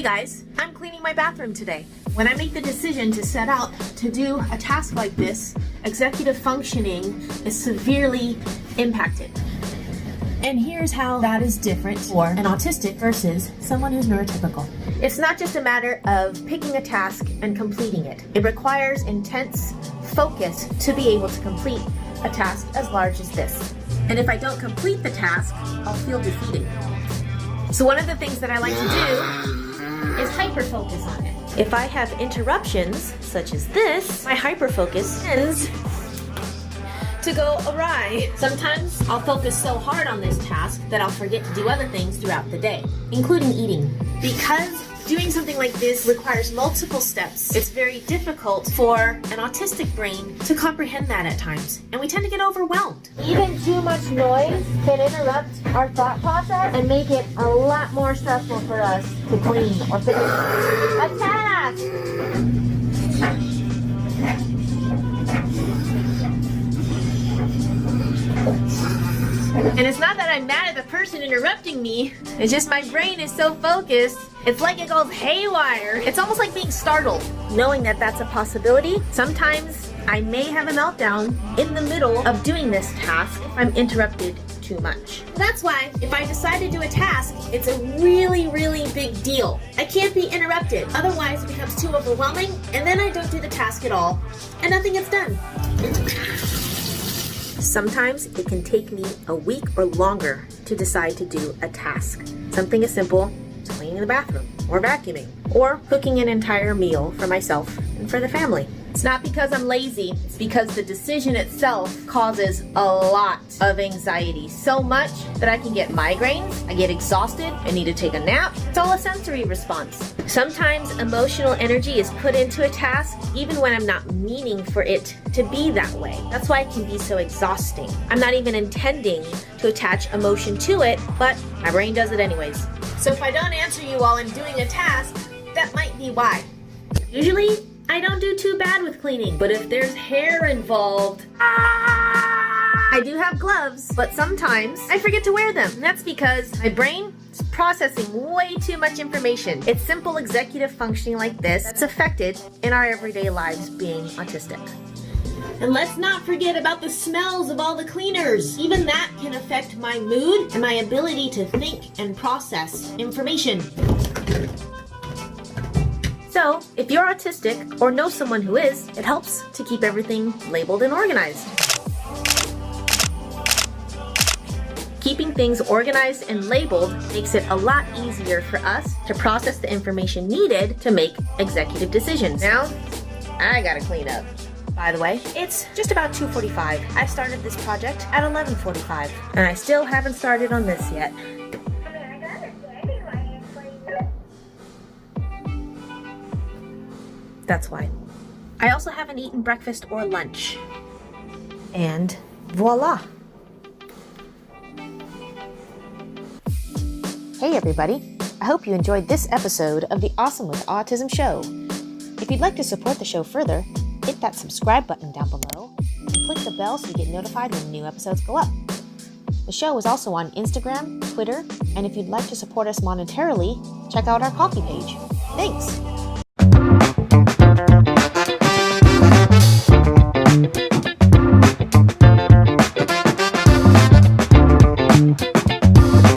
guys, I'm cleaning my bathroom today. When I make the decision to set out to do a task like this, executive functioning is severely impacted. And here's how that is different for an autistic versus someone who's neurotypical. It's not just a matter of picking a task and completing it. It requires intense focus to be able to complete a task as large as this. And if I don't complete the task, I'll feel defeated. So one of the things that I like to do is hyper-focus on it. If I have interruptions, such as this, my hyper-focus tends to go awry. Sometimes I'll focus so hard on this task that I'll forget to do other things throughout the day, including eating. Because doing something like this requires multiple steps, it's very difficult for an autistic brain to comprehend that at times, and we tend to get overwhelmed. Even too much noise can interrupt our thought process and make it a lot more stressful for us to clean or finish a task. And it's not that I'm mad at the person interrupting me, it's just my brain is so focused, it's like it goes haywire. It's almost like being startled, knowing that that's a possibility. Sometimes I may have a meltdown in the middle of doing this task if I'm interrupted too much. That's why if I decide to do a task, it's a really, really big deal. I can't be interrupted, otherwise it becomes too overwhelming, and then I don't do the task at all, and nothing gets done. Sometimes it can take me a week or longer to decide to do a task. Something as simple as cleaning the bathroom, or vacuuming, or cooking an entire meal for myself and for the family. It's not because I'm lazy, it's because the decision itself causes a lot of anxiety. So much that I can get migraines, I get exhausted, I need to take a nap. It's all a sensory response. Sometimes emotional energy is put into a task even when I'm not meaning for it to be that way. That's why it can be so exhausting. I'm not even intending to attach emotion to it, but my brain does it anyways. So if I don't answer you while I'm doing a task, that might be why. Usually, I don't do too bad with cleaning, but if there's hair involved, I do have gloves, but sometimes I forget to wear them. And that's because my brain is processing way too much information. It's simple executive functioning like this that's affected in our everyday lives being autistic. And let's not forget about the smells of all the cleaners. Even that can affect my mood and my ability to think and process information. So, if you're autistic or know someone who is, it helps to keep everything labeled and organized. Keeping things organized and labeled makes it a lot easier for us to process the information needed to make executive decisions. Now, I gotta clean up. By the way, it's just about 2:45. I started this project at 11:45, and I still haven't started on this yet. That's why. I also haven't eaten breakfast or lunch. And voila! Hey everybody! I hope you enjoyed this episode of the Awesome With Autism Show. If you'd like to support the show further, hit that subscribe button down below and click the bell so you get notified when new episodes go up. The show is also on Instagram, Twitter, and if you'd like to support us monetarily, check out our Ko-fi page. Thanks!